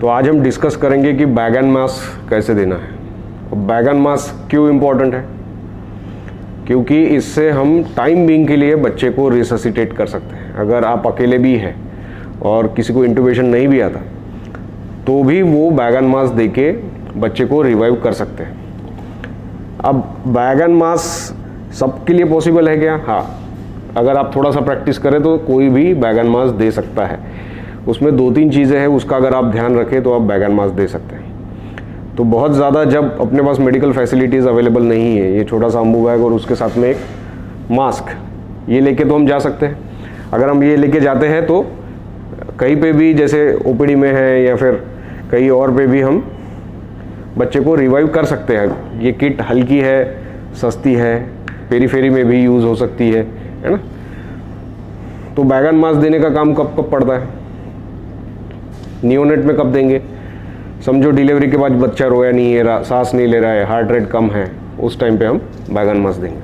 तो आज हम डिस्कस करेंगे कि बैगन मास कैसे देना है। और बैगन मास क्यों इम्पोर्टेंट है? क्योंकि इससे हम टाइम बीइंग के लिए बच्चे को रिससिटेट कर सकते हैं। अगर आप अकेले भी हैं और किसी को इंट्यूबेशन नहीं भी आता तो भी वो बैगन मास देके बच्चे को रिवाइव कर सकते हैं। अब बैगन मास सबके लिए पॉसिबल है क्या? हाँ, अगर आप थोड़ा सा प्रैक्टिस करें तो कोई भी बैगन मास दे सकता है। उसमें 2-3 चीज़ें हैं, उसका अगर आप ध्यान रखें तो आप बैगन मास दे सकते हैं। तो बहुत ज़्यादा जब अपने पास मेडिकल फैसिलिटीज़ अवेलेबल नहीं है, ये छोटा सा अम्बू बैग और उसके साथ में एक मास्क, ये लेके तो हम जा सकते हैं। अगर हम ये लेके जाते हैं तो कहीं पे भी, जैसे ओपीडी में है या फिर कहीं और पे भी, हम बच्चे को रिवाइव कर सकते हैं। ये किट हल्की है, सस्ती है, पेरीफेरी में भी यूज़ हो सकती है ना। तो बैगन मास देने का काम कब कब पड़ता है? नियोनेट में कब देंगे? समझो डिलीवरी के बाद बच्चा रोया नहीं है, सांस नहीं ले रहा है, हार्ट रेट कम है, उस टाइम पे हम बैगन मास देंगे।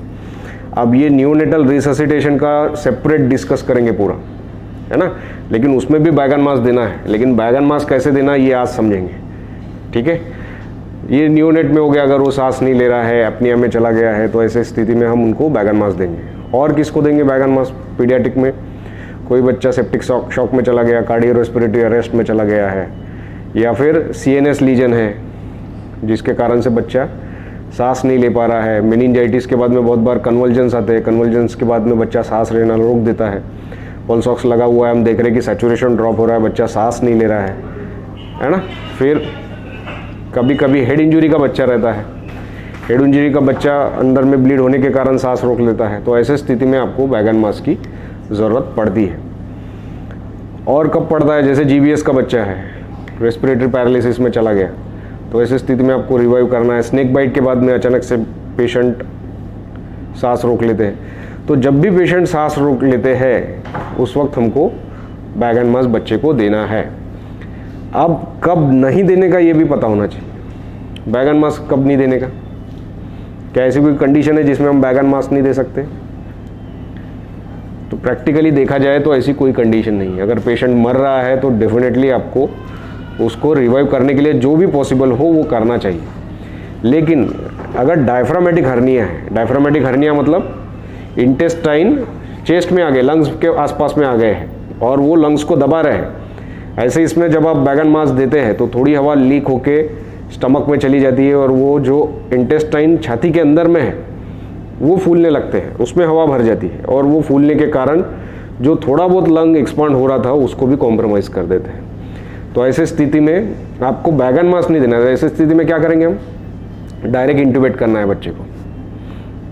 अब ये नियोनेटल रिससिटेशन का सेपरेट डिस्कस करेंगे पूरा, है ना। लेकिन उसमें भी बैगन मास देना है, लेकिन बैगन मास कैसे देना ये आज समझेंगे, ठीक है। ये नियोनेट में हो गया, अगर वो सांस नहीं ले रहा है, अपनिया में चला गया है, तो ऐसे स्थिति में हम उनको बैगन मास देंगे। और किसको देंगे बैगन मास? पीडियाट्रिक में कोई बच्चा सेप्टिक शॉक में चला गया, कार्डियो रेस्पिरेटरी अरेस्ट में चला गया है, या फिर सीएनएस लीजन है जिसके कारण से बच्चा सांस नहीं ले पा रहा है। मेनिंजाइटिस के बाद में बहुत बार कन्वल्जन्स आते हैं, कन्वल्जन्स के बाद में बच्चा सांस लेना रोक देता है। पल्स ऑक्स लगा हुआ है, हम देख रहे हैं कि सैचुरेशन ड्रॉप हो रहा है, बच्चा सांस नहीं ले रहा है ना। फिर कभी कभी हेड इंजरी का बच्चा रहता है, हेड इंजरी का बच्चा अंदर में ब्लीड होने के कारण सांस रोक लेता है, तो ऐसे स्थिति में आपको बैगन मास की ज़रूरत पड़ती है। और कब पड़ता है? जैसे जीबीएस का बच्चा है, रेस्पिरेटरी पैरालिसिस में चला गया, तो ऐसे स्थिति में आपको रिवाइव करना है। स्नेक बाइट के बाद में अचानक से पेशेंट सांस रोक लेते हैं, तो जब भी पेशेंट सांस रोक लेते हैं उस वक्त हमको बैगन मास बच्चे को देना है। अब कब नहीं देने का ये भी पता होना चाहिए। बैगन मास कब नहीं देने का? क्या ऐसी कोई कंडीशन है जिसमें हम बैगन मास नहीं दे सकते? तो प्रैक्टिकली देखा जाए तो ऐसी कोई कंडीशन नहीं है। अगर पेशेंट मर रहा है तो डेफिनेटली आपको उसको रिवाइव करने के लिए जो भी पॉसिबल हो वो करना चाहिए। लेकिन अगर डायफ्रामेटिक हर्निया है, डायफ्रामेटिक हर्निया मतलब इंटेस्टाइन चेस्ट में आ गए, लंग्स के आसपास में आ गए हैं और वो लंग्स को दबा रहे हैं, ऐसे इसमें जब आप बैगन मास देते हैं तो थोड़ी हवा लीक होके स्टमक में चली जाती है और वो जो इंटेस्टाइन छाती के अंदर में है वो फूलने लगते हैं, उसमें हवा भर जाती है और वो फूलने के कारण जो थोड़ा बहुत लंग एक्सपांड हो रहा था उसको भी कॉम्प्रोमाइज़ कर देते हैं। तो ऐसे स्थिति में आपको बैगन मास नहीं देना है। ऐसे स्थिति में क्या करेंगे हम? डायरेक्ट इंट्यूबेट करना है बच्चे को,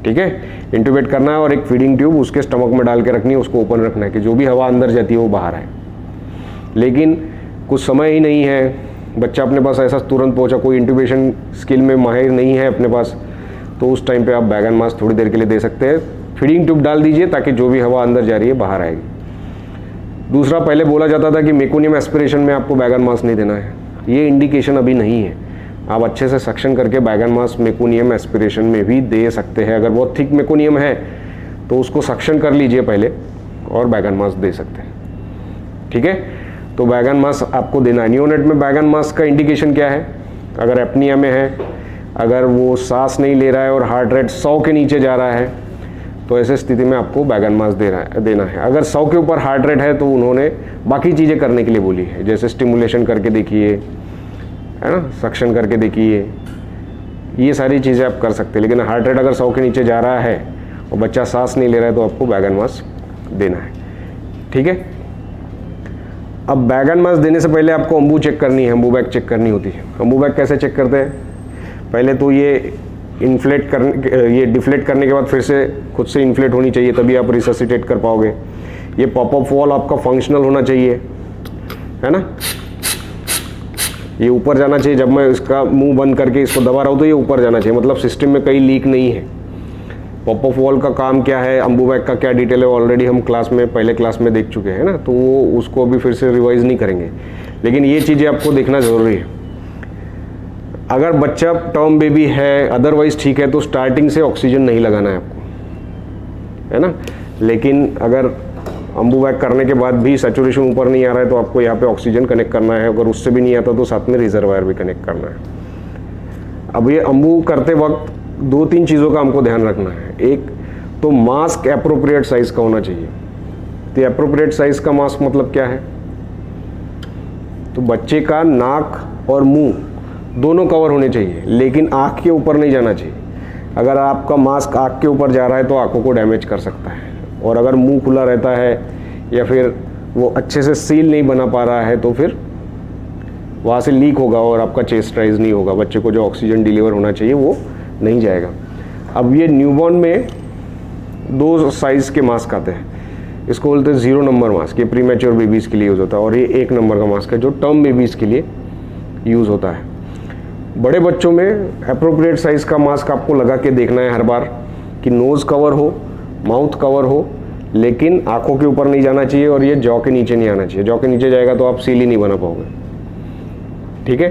ठीक है। इंट्यूबेट करना है और एक फीडिंग ट्यूब उसके स्टमक में डाल के रखनी है, उसको ओपन रखना है कि जो भी हवा अंदर जाती है वो बाहर आए। लेकिन कुछ समय ही नहीं है, बच्चा अपने पास ऐसा तुरंत पहुंचा, कोई इंट्यूबेशन स्किल में माहिर नहीं है अपने पास, तो उस टाइम पे आप बैगन मास थोड़ी देर के लिए दे सकते हैं। फीडिंग ट्यूब डाल दीजिए ताकि जो भी हवा अंदर जा रही है बाहर आएगी। दूसरा, पहले बोला जाता था कि मेकोनियम एस्पिरेशन में आपको बैगन मास नहीं देना है, ये इंडिकेशन अभी नहीं है। आप अच्छे से सक्शन करके बैगन मास मेकोनियम एस्पिरेशन में भी दे सकते हैं। अगर बहुत थिक मेकोनियम है तो उसको सक्शन कर लीजिए पहले और बैगन मास दे सकते हैं, ठीक है। तो बैगन मास आपको देना है। नियोनेट में बैगन मास का इंडिकेशन क्या है? अगर एपनिया में है, अगर वो सांस नहीं ले रहा है और हार्ट रेट 100 के नीचे जा रहा है, तो ऐसे स्थिति में आपको बैगन मास देना है। अगर 100 के ऊपर हार्ट रेट है तो उन्होंने बाकी चीज़ें करने के लिए बोली है, जैसे स्टिमुलेशन करके देखिए, है ना, सक्शन करके देखिए, ये सारी चीज़ें आप कर सकते हैं। लेकिन हार्ट रेट अगर 100 के नीचे जा रहा है और बच्चा सांस नहीं ले रहा है तो आपको बैगन मास देना है, ठीक है। अब बैगन मास देने से पहले आपको अम्बू चेक करनी है, अम्बू बैग चेक करनी होती है। अम्बू बैग कैसे चेक करते हैं? पहले तो ये डिफ्लेट करने के बाद फिर से खुद से इन्फ्लेट होनी चाहिए, तभी आप रिससिटेट कर पाओगे। ये पॉपअप वॉल आपका फंक्शनल होना चाहिए, है ना। ये ऊपर जाना चाहिए, जब मैं इसका मुंह बंद करके इसको दबा रहा हूँ तो ये ऊपर जाना चाहिए, मतलब सिस्टम में कहीं लीक नहीं है। पॉपअप वॉल का काम क्या है, अम्बू बैग का क्या डिटेल है, ऑलरेडी हम पहले क्लास में देख चुके हैं ना, तो वो उसको अभी फिर से रिवाइज नहीं करेंगे। लेकिन ये चीज़ें आपको देखना ज़रूरी है। अगर बच्चा टर्म बेबी है, अदरवाइज ठीक है, तो स्टार्टिंग से ऑक्सीजन नहीं लगाना है आपको, है ना। लेकिन अगर अम्बू बैग करने के बाद भी सैचुरेशन ऊपर नहीं आ रहा है तो आपको यहाँ पे ऑक्सीजन कनेक्ट करना है, अगर उससे भी नहीं आता तो साथ में रिजर्वायर भी कनेक्ट करना है। अब ये अम्बू करते वक्त 2-3 चीज़ों का हमको ध्यान रखना है। एक तो मास्क एप्रोप्रिएट साइज़ का होना चाहिए। तो एप्रोप्रिएट साइज़ का मास्क मतलब क्या है? तो बच्चे का नाक और मुंह दोनों कवर होने चाहिए, लेकिन आँख के ऊपर नहीं जाना चाहिए। अगर आपका मास्क आँख के ऊपर जा रहा है तो आँखों को डैमेज कर सकता है, और अगर मुंह खुला रहता है या फिर वो अच्छे से सील नहीं बना पा रहा है तो फिर वहाँ से लीक होगा और आपका चेस्ट राइज नहीं होगा, बच्चे को जो ऑक्सीजन डिलीवर होना चाहिए वो नहीं जाएगा। अब ये न्यूबॉर्न में 2 साइज़ के मास्क आते हैं, इसको बोलते हैं 0 नंबर मास्क। ये प्रीमैच्योर बेबीज़ के लिए यूज़ होता है, और ये 1 नंबर का मास्क है जो टर्म बेबीज़ के लिए यूज़ होता है। बड़े बच्चों में एप्रोप्रिएट साइज़ का मास्क आपको लगा के देखना है हर बार कि नोज़ कवर हो, माउथ कवर हो, लेकिन आँखों के ऊपर नहीं जाना चाहिए और ये जॉ के नीचे नहीं आना चाहिए। जॉ के नीचे जाएगा तो आप सील ही नहीं बना पाओगे, ठीक है।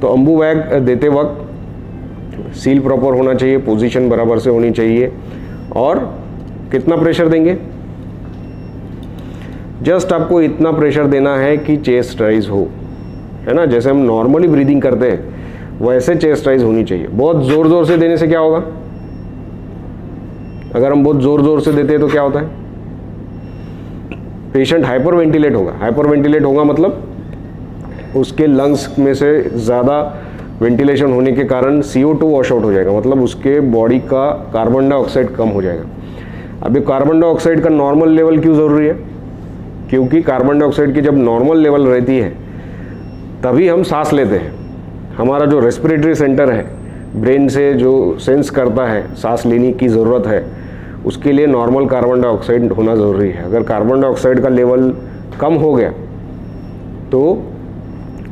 तो अम्बू बैग देते वक्त सील प्रॉपर होना चाहिए, पोजीशन बराबर से होनी चाहिए, और कितना प्रेशर देंगे? जस्ट आपको इतना प्रेशर देना है कि चेस्ट राइज हो, है ना। जैसे हम नॉर्मली ब्रीदिंग करते हैं वैसे चेस्ट राइज होनी चाहिए। बहुत ज़ोर ज़ोर से देने से क्या होगा? अगर हम बहुत ज़ोर ज़ोर से देते हैं तो क्या होता है? पेशेंट हाइपर वेंटिलेट होगा। हाइपर वेंटिलेट होगा मतलब उसके लंग्स में से ज़्यादा वेंटिलेशन होने के कारण CO2 वॉश आउट हो जाएगा, मतलब उसके बॉडी का कार्बन डाइऑक्साइड कम हो जाएगा। अब ये कार्बन डाइऑक्साइड का नॉर्मल लेवल क्यों ज़रूरी है? क्योंकि कार्बन डाइऑक्साइड की जब नॉर्मल लेवल रहती है तभी हम सांस लेते हैं। हमारा जो रेस्पिरेटरी सेंटर है, ब्रेन से जो सेंस करता है सांस लेने की ज़रूरत है, उसके लिए नॉर्मल कार्बन डाइऑक्साइड होना ज़रूरी है। अगर कार्बन डाइऑक्साइड का लेवल कम हो गया तो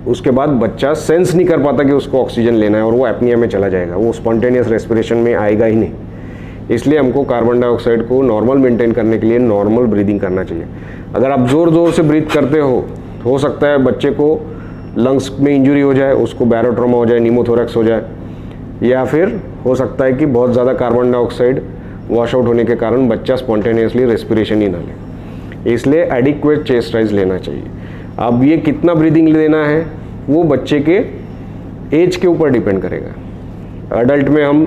उसके बाद बच्चा सेंस नहीं कर पाता कि उसको ऑक्सीजन लेना है और वो एपनिया में चला जाएगा, वो स्पॉन्टेनियस रेस्पिरेशन में आएगा ही नहीं। इसलिए हमको कार्बन डाइऑक्साइड को नॉर्मल मेंटेन करने के लिए नॉर्मल ब्रीदिंग करना चाहिए। अगर आप ज़ोर ज़ोर से ब्रीथ करते हो सकता है बच्चे को लंग्स में इंजरी हो जाए, उसको बैरोट्रोमा हो जाए, निमोथोरैक्स हो जाए, या फिर हो सकता है कि बहुत ज़्यादा कार्बन डाइऑक्साइड वॉश आउट होने के कारण बच्चा स्पॉन्टेनियसली रेस्पिरेशन ही ना ले। इसलिए एडिक्वेट चेस्ट राइज लेना चाहिए। अब ये कितना ब्रीदिंग लेना है वो बच्चे के एज के ऊपर डिपेंड करेगा। अडल्ट में हम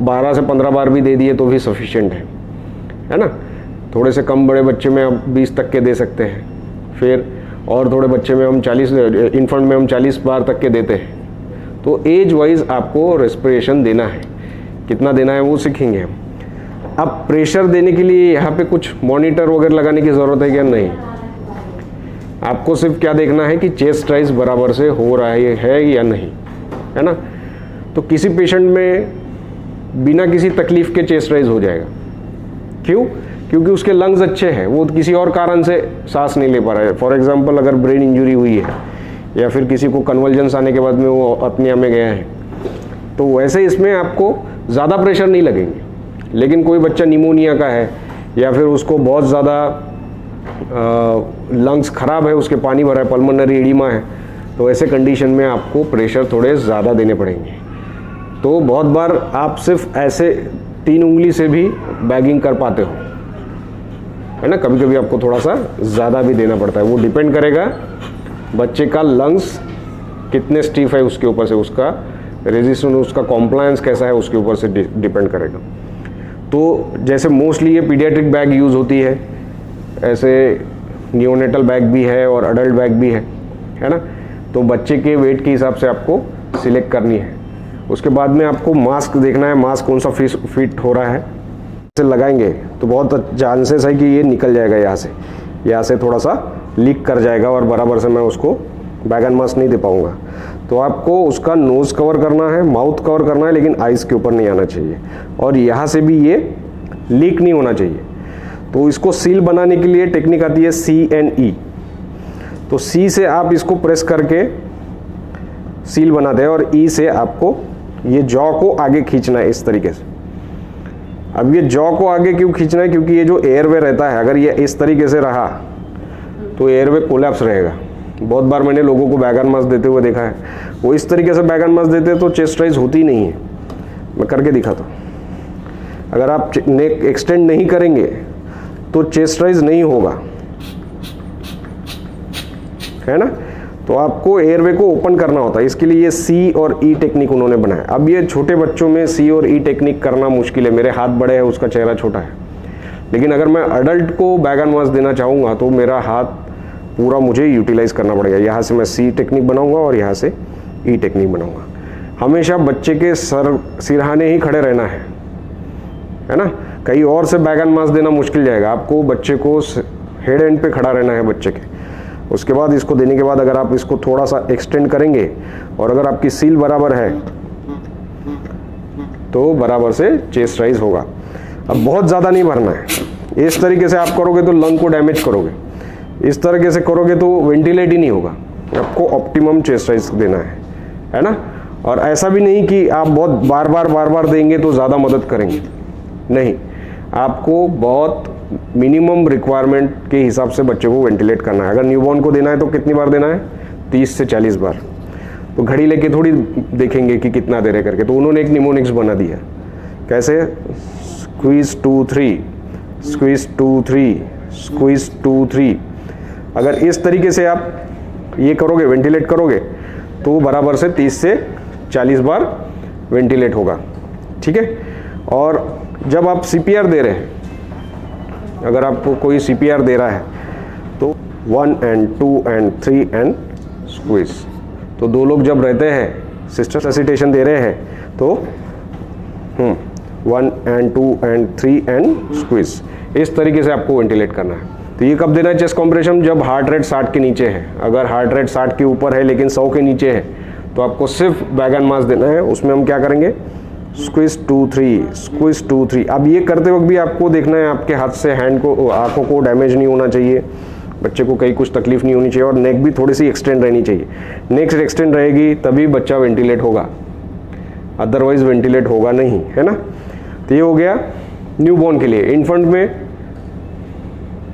12 से 15 बार भी दे दिए तो भी सफिशिएंट है ना। थोड़े से कम बड़े बच्चे में हम 20 तक के दे सकते हैं, फिर और थोड़े बच्चे में हम 40, इन्फेंट में हम 40 बार तक के देते हैं। तो एज वाइज आपको रेस्पिरेशन देना है, कितना देना है वो सीखेंगे हम। अब प्रेशर देने के लिए यहाँ पे कुछ मॉनिटर वगैरह लगाने की ज़रूरत है क्या? नहीं, आपको सिर्फ क्या देखना है कि चेस्ट राइज बराबर से हो रहा है या नहीं, है ना। तो किसी पेशेंट में बिना किसी तकलीफ के चेस्ट राइज हो जाएगा। क्यों? क्योंकि उसके लंग्स अच्छे हैं, वो किसी और कारण से सांस नहीं ले पा रहा है। फॉर एग्जांपल अगर ब्रेन इंजरी हुई है या फिर किसी को कन्वल्जन्स आने के बाद में वो अपनिया में गया है, तो वैसे इसमें आपको ज़्यादा प्रेशर नहीं लगेंगे। लेकिन कोई बच्चा निमोनिया का है या फिर उसको बहुत ज़्यादा लंग्स ख़राब है, उसके पानी भरा है, पल्मोनरी एडिमा है, तो ऐसे कंडीशन में आपको प्रेशर थोड़े ज़्यादा देने पड़ेंगे। तो बहुत बार आप सिर्फ ऐसे 3 उंगली से भी बैगिंग कर पाते हो, है ना। कभी कभी आपको थोड़ा सा ज़्यादा भी देना पड़ता है, वो डिपेंड करेगा बच्चे का लंग्स कितने स्टीफ है उसके ऊपर से, उसका रेजिस्टेंस, उसका कॉम्प्लायंस कैसा है उसके ऊपर से डिपेंड करेगा। तो जैसे मोस्टली ये पीडियाट्रिक बैग यूज़ होती है, ऐसे नियोनेटल बैग भी है और अडल्ट बैग भी है ना। तो बच्चे के वेट के हिसाब से आपको सिलेक्ट करनी है। उसके बाद में आपको मास्क देखना है, मास्क कौन सा फिट हो रहा है। से लगाएंगे तो बहुत चांसेस है कि ये निकल जाएगा, यहाँ से थोड़ा सा लीक कर जाएगा और बराबर से मैं उसको बैग एंड मास्क नहीं दे पाऊँगा। तो आपको उसका नोज़ कवर करना है, माउथ कवर करना है, लेकिन आइज़ के ऊपर नहीं आना चाहिए, और यहाँ से भी ये लीक नहीं होना चाहिए। तो इसको सील बनाने के लिए टेक्निक आती है CNE। तो C से आप इसको प्रेस करके सील बनाते हैं, और E से आपको ये जॉ को आगे खींचना है इस तरीके से। अब ये जॉ को आगे क्यों खींचना है? क्योंकि ये जो एयरवे रहता है, अगर ये इस तरीके से रहा तो एयरवे कोलैप्स रहेगा। बहुत बार मैंने लोगों को बैग एंड मास्क देते हुए देखा है, वो इस तरीके से बैग एंड मास्क देते हैं तो चेस्ट राइज होती नहीं है। मैं करके दिखाता हूँ। अगर आप नेक एक्सटेंड नहीं करेंगे तो चेस्ट राइज नहीं होगा, है ना। तो आपको एयरवे को ओपन करना होता है, इसके लिए ये सी और ई टेक्निक उन्होंने बनाया। अब ये छोटे बच्चों में सी और ई टेक्निक करना मुश्किल है, मेरे हाथ बड़े हैं, उसका चेहरा छोटा है। लेकिन अगर मैं अडल्ट को बैग एंड मास देना चाहूँगा तो मेरा हाथ पूरा मुझे यूटिलाइज करना पड़ेगा। यहाँ से मैं सी टेक्निक बनाऊंगा और यहाँ से ई टेक्निक बनाऊंगा। हमेशा बच्चे के सिरहाने ही खड़े रहना है ना। कहीं और से बैग एंड मास देना मुश्किल जाएगा, आपको बच्चे को हेड एंड पे खड़ा रहना है बच्चे के। उसके बाद इसको देने के बाद अगर आप इसको थोड़ा सा एक्सटेंड करेंगे और अगर आपकी सील बराबर है तो बराबर से चेस्ट राइज होगा। अब बहुत ज़्यादा नहीं भरना है, इस तरीके से आप करोगे तो लंग को डैमेज करोगे, इस तरीके से करोगे तो वेंटिलेट ही नहीं होगा। आपको ऑप्टिमम चेस्ट राइज देना है ना। और ऐसा भी नहीं कि आप बहुत बार बार देंगे तो ज़्यादा मदद करेंगे, नहीं, आपको बहुत मिनिमम रिक्वायरमेंट के हिसाब से बच्चे को वेंटिलेट करना है। अगर न्यूबॉर्न को देना है तो कितनी बार देना है, 30 से 40 बार। तो घड़ी लेके थोड़ी देखेंगे कि कितना दे रहे करके, तो उन्होंने एक निमोनिक्स बना दिया। कैसे, स्क्वीज 2 3, स्क्वीज 2 3, स्क्वीज 2 3। अगर इस तरीके से आप ये करोगे, वेंटिलेट करोगे, तो बराबर से 30 से 40 बार वेंटिलेट होगा, ठीक है। और जब आप CPR दे रहे हैं, अगर आपको कोई CPR दे रहा है तो 1 and 2 and 3 and स्क्वीज। तो 2 लोग जब रहते हैं, सिस्टर रेसिटेशन दे रहे हैं तो 1 and 2 and 3 and स्क्वीज, इस तरीके से आपको वेंटिलेट करना है। तो ये कब देना है चेस्ट कॉम्प्रेशन, जब हार्ट रेट 60 के नीचे है। अगर हार्ट रेट 60 के ऊपर है लेकिन 100 के नीचे है तो आपको सिर्फ बैग एंड मास देना है। उसमें हम क्या करेंगे, स्क्वीज 2 3, स्क्वीज 2 3। अब ये करते वक्त भी आपको देखना है आपके हाथ से हैंड को, आंखों को डैमेज नहीं होना चाहिए, बच्चे को कहीं कुछ तकलीफ नहीं होनी चाहिए, और नेक भी थोड़ी सी एक्सटेंड रहनी चाहिए। नेक एक्सटेंड रहेगी तभी बच्चा वेंटिलेट होगा, अदरवाइज वेंटिलेट होगा नहीं, है ना। तो ये हो गया न्यूबॉर्न के लिए। इन्फेंट में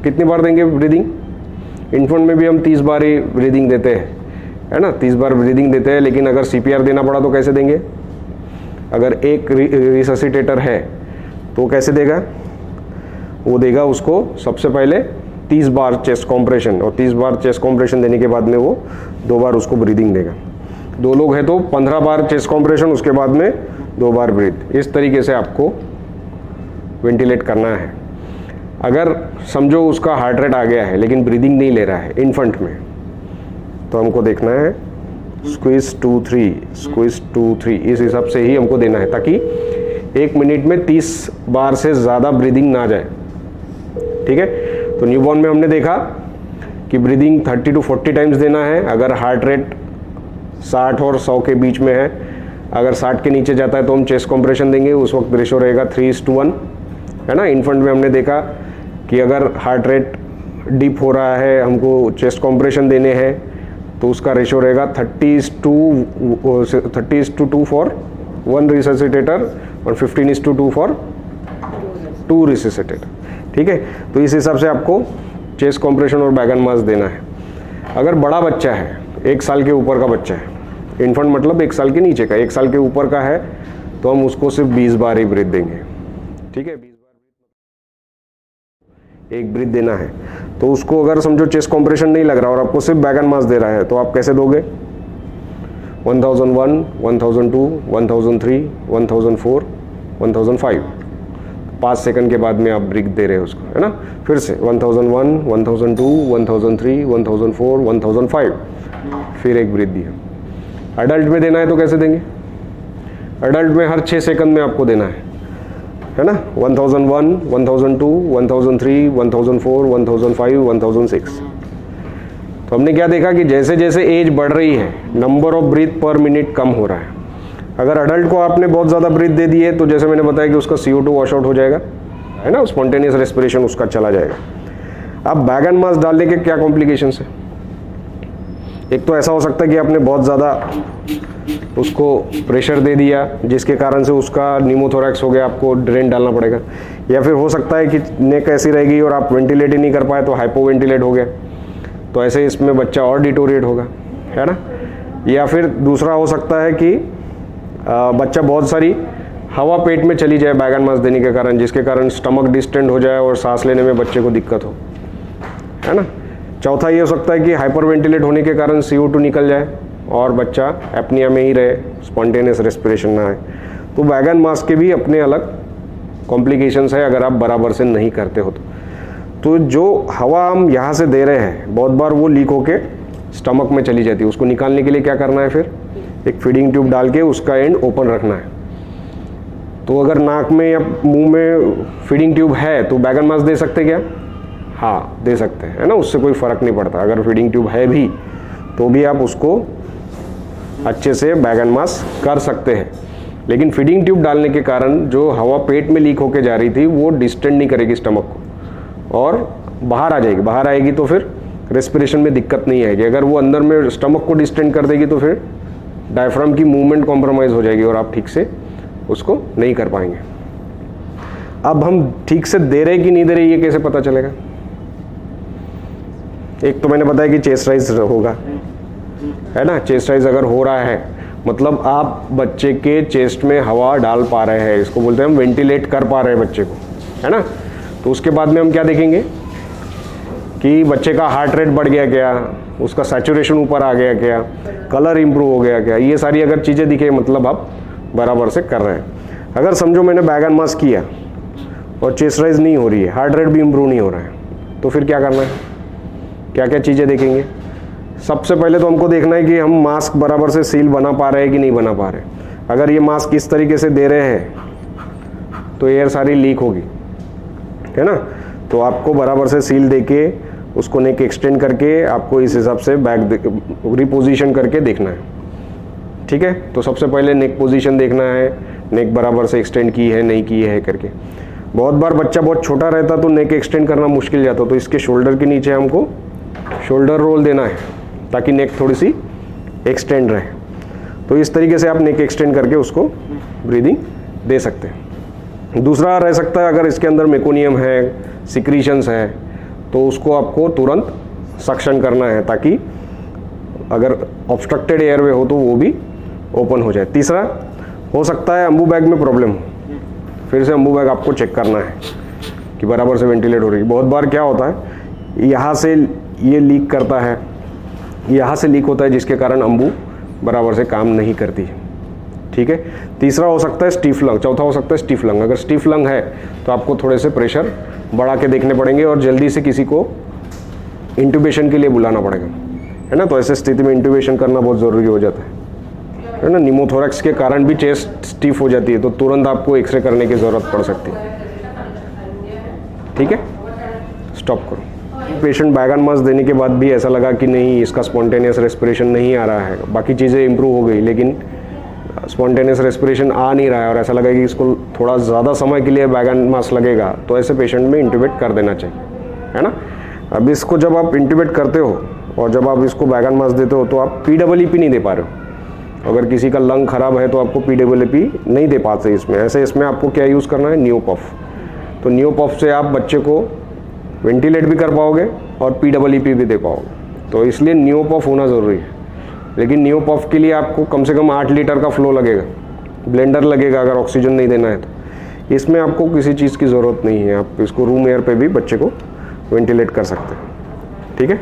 कितनी बार देंगे ब्रीदिंग, इन्फेंट में भी हम 30 बार ही ब्रीदिंग देते हैं, है ना, 30 बार ब्रीदिंग देते हैं। लेकिन अगर CPR देना पड़ा तो कैसे देंगे, अगर एक रिससिटेटर है तो कैसे देगा, वो देगा उसको सबसे पहले 30 बार चेस्ट कॉम्प्रेशन, और 30 बार चेस्ट कॉम्प्रेशन देने के बाद में वो 2 बार उसको ब्रीदिंग देगा। 2 लोग हैं तो 15 बार चेस्ट कॉम्प्रेशन, उसके बाद में 2 बार ब्रीथ। इस तरीके से आपको वेंटिलेट करना है। अगर समझो उसका हार्ट रेट आ गया है लेकिन ब्रीदिंग नहीं ले रहा है इन्फेंट में, तो हमको देखना है स्क्वीज 2 3, स्क्वीज 2 3, इस हिसाब से ही हमको देना है, ताकि 1 मिनट में 30 बार से ज़्यादा ब्रीदिंग ना जाए, ठीक है। तो न्यूबॉर्न में हमने देखा कि ब्रीदिंग 30 to 40 टाइम्स देना है। अगर हार्ट रेट 60 और 100 के बीच में है, अगर 60 के नीचे जाता है तो हम चेस्ट कॉम्प्रेशन देंगे, उस वक्त रेशो रहेगा 3:1, है ना। इन्फेंट में हमने देखा कि अगर हार्ट रेट डीप हो रहा है, हमको चेस्ट कॉम्प्रेशन देने हैं, तो उसका रेशो रहेगा 30:2 फॉर 1 रिससिटेटर और 15:2 फॉर 2 रिससिटेटर, ठीक है। तो इस हिसाब से आपको चेस्ट कॉम्प्रेशन और बैग एंड मास देना है। अगर बड़ा बच्चा है, 1 साल के ऊपर का बच्चा है, इन्फेंट मतलब 1 साल के नीचे का, 1 साल के ऊपर का है, तो हम उसको सिर्फ 20 बार ही ब्रीथ देंगे, ठीक है। 20 बार एक ब्रीथ देना है। तो उसको अगर समझो चेस्ट कॉम्प्रेशन नहीं लग रहा और आपको सिर्फ बैग एंड मास दे रहा है, तो आप कैसे दोगे, 1001, 1002, 1003, 1004, 1005, 5 सेकंड के बाद में आप ब्रीथ दे रहे हो उसको, है ना। फिर से 1001, 1002, 1003, 1004, 1005, फिर एक ब्रीथ दिया। अडल्ट में देना है तो कैसे देंगे, अडल्ट में हर 6 सेकंड में आपको देना है ना। 1001, 1002, 1003, 1004, 1005, 1006। तो हमने क्या देखा कि जैसे जैसे एज बढ़ रही है, number of breath per minute कम हो रहा है। अगर अडल्ट को आपने बहुत ज़्यादा ब्रीथ दे दी है तो जैसे मैंने बताया कि उसका CO2 वॉश आउट हो जाएगा, है ना, स्पॉन्टेनियस रेस्पिरेशन उसका चला जाएगा। अब बैग एंड मास डालने के क्या कॉम्प्लिकेशंस है, एक तो ऐसा हो सकता है कि आपने बहुत ज़्यादा उसको प्रेशर दे दिया जिसके कारण से उसका न्यूमोथोरैक्स हो गया, आपको ड्रेन डालना पड़ेगा। या फिर हो सकता है कि नेक ऐसी रहेगी और आप वेंटिलेट ही नहीं कर पाए तो हाइपो वेंटिलेट हो गया, तो ऐसे इसमें बच्चा और डिटोरिएट होगा, है ना। या फिर दूसरा हो सकता है कि बच्चा बहुत सारी हवा पेट में चली जाए बैग एंड मास देने के कारण, जिसके कारण स्टमक डिस्टेंड हो जाए और सांस लेने में बच्चे को दिक्कत हो, है ना। चौथा ये हो सकता है कि हाइपर वेंटिलेट होने के कारण CO2 निकल जाए और बच्चा एपनिया में ही रहे, स्पॉन्टेनियस रेस्पिरेशन ना आए। तो बैगन मास्क के भी अपने अलग कॉम्प्लिकेशंस है अगर आप बराबर से नहीं करते हो तो जो हवा हम यहाँ से दे रहे हैं बहुत बार वो लीक होके स्टमक में चली जाती है। उसको निकालने के लिए क्या करना है, फिर एक फीडिंग ट्यूब डाल के उसका एंड ओपन रखना है। तो अगर नाक में या मुंह में फीडिंग ट्यूब है तो बैगन मास्क दे सकते क्या? हाँ दे सकते हैं, है ना, उससे कोई फ़र्क नहीं पड़ता। अगर फीडिंग ट्यूब है भी तो भी आप उसको अच्छे से बैगन मास्क कर सकते हैं। लेकिन फीडिंग ट्यूब डालने के कारण जो हवा पेट में लीक होके जा रही थी वो डिस्टेंड नहीं करेगी स्टमक को और बाहर आ जाएगी। बाहर आएगी तो फिर रेस्पिरेशन में दिक्कत नहीं आएगी। अगर वो अंदर में स्टमक को डिस्टेंड कर देगी तो फिर डायफ्राम की मूवमेंट कॉम्प्रोमाइज़ हो जाएगी और आप ठीक से उसको नहीं कर पाएंगे। अब हम ठीक से दे रहे कि नहीं दे रहे ये कैसे पता चलेगा? एक तो मैंने बताया कि चेस्ट राइज होगा, है ना। चेस्ट राइज अगर हो रहा है मतलब आप बच्चे के चेस्ट में हवा डाल पा रहे हैं, इसको बोलते हैं हम वेंटिलेट कर पा रहे हैं बच्चे को, है ना। तो उसके बाद में हम क्या देखेंगे कि बच्चे का हार्ट रेट बढ़ गया क्या, उसका सैचुरेशन ऊपर आ गया क्या, कलर इंप्रूव हो गया क्या, ये सारी अगर चीज़ें दिखे मतलब आप बराबर से कर रहे हैं। अगर समझो मैंने बैगन मास्क किया और चेस्ट राइज नहीं हो रही है, हार्ट रेट भी इंप्रूव नहीं हो रहा है, तो फिर क्या करना है? क्या क्या चीज़ें देखेंगे? सबसे पहले तो हमको देखना है कि हम मास्क बराबर से सील बना पा रहे हैं कि नहीं बना पा रहे। अगर ये मास्क इस तरीके से दे रहे हैं तो एयर सारी लीक होगी, है ना। तो आपको बराबर से सील देके उसको नेक एक्सटेंड करके आपको इस हिसाब से बैक रिपोजिशन करके देखना है, ठीक है। तो सबसे पहले नेक पोजीशन देखना है, नेक बराबर से एक्सटेंड की है नहीं की है करके। बहुत बार बच्चा बहुत छोटा रहता तो नेक एक्सटेंड करना मुश्किल जाता, तो इसके शोल्डर के नीचे हमको शोल्डर रोल देना है ताकि नेक थोड़ी सी एक्सटेंड रहे। तो इस तरीके से आप नेक एक्सटेंड करके उसको ब्रीदिंग दे सकते हैं। दूसरा रह सकता है अगर इसके अंदर मेकोनियम है, सिक्रीशंस है, तो उसको आपको तुरंत सक्शन करना है ताकि अगर ऑब्स्ट्रक्टेड एयरवे हो तो वो भी ओपन हो जाए। तीसरा हो सकता है अम्बू बैग में प्रॉब्लम हो, फिर से अम्बू बैग आपको चेक करना है कि बराबर से वेंटिलेट हो रही है। बहुत बार क्या होता है यहाँ से ये लीक करता है, यहाँ से लीक होता है जिसके कारण अम्बू बराबर से काम नहीं करती, ठीक है। तीसरा हो सकता है स्टीफ लंग, चौथा हो सकता है स्टीफ लंग। अगर स्टीफ लंग है तो आपको थोड़े से प्रेशर बढ़ा के देखने पड़ेंगे और जल्दी से किसी को इंट्यूबेशन के लिए बुलाना पड़ेगा, है ना। तो ऐसे स्थिति में इंट्यूबेशन करना बहुत ज़रूरी हो जाता है ना। निमोथोरैक्स के कारण भी चेस्ट स्टीफ हो जाती है तो तुरंत आपको एक्सरे करने की ज़रूरत पड़ सकती है, ठीक है। स्टॉप करो। पेशेंट बैगन मास्क देने के बाद भी ऐसा लगा कि नहीं इसका स्पॉन्टेनियस रेस्पिरेशन नहीं आ रहा है, बाकी चीज़ें इंप्रूव हो गई लेकिन स्पॉन्टेनियस रेस्पिरेशन आ नहीं रहा है और ऐसा लगा कि इसको थोड़ा ज़्यादा समय के लिए बैगन मास्क लगेगा, तो ऐसे पेशेंट में इंट्यूबेट कर देना चाहिए, है ना। अब इसको जब आप इंट्यूबेट करते हो और जब आप इसको बैगन मास्क देते हो तो आप PEEP नहीं दे पा रहे हो। अगर किसी का लंग खराब है तो आपको PEEP नहीं दे पाते इसमें। ऐसे इसमें आपको क्या यूज़ करना है, नियोपफ। तो नियोपफ से आप बच्चे को वेंटिलेट भी कर पाओगे और PEEP भी दे पाओगे। तो इसलिए नियोपफ होना ज़रूरी है। लेकिन नियोपफ के लिए आपको कम से कम 8 लीटर का फ्लो लगेगा, ब्लेंडर लगेगा अगर ऑक्सीजन नहीं देना है तो। इसमें आपको किसी चीज़ की ज़रूरत नहीं है, आप इसको रूम एयर पे भी बच्चे को वेंटिलेट कर सकते हैं, ठीक है।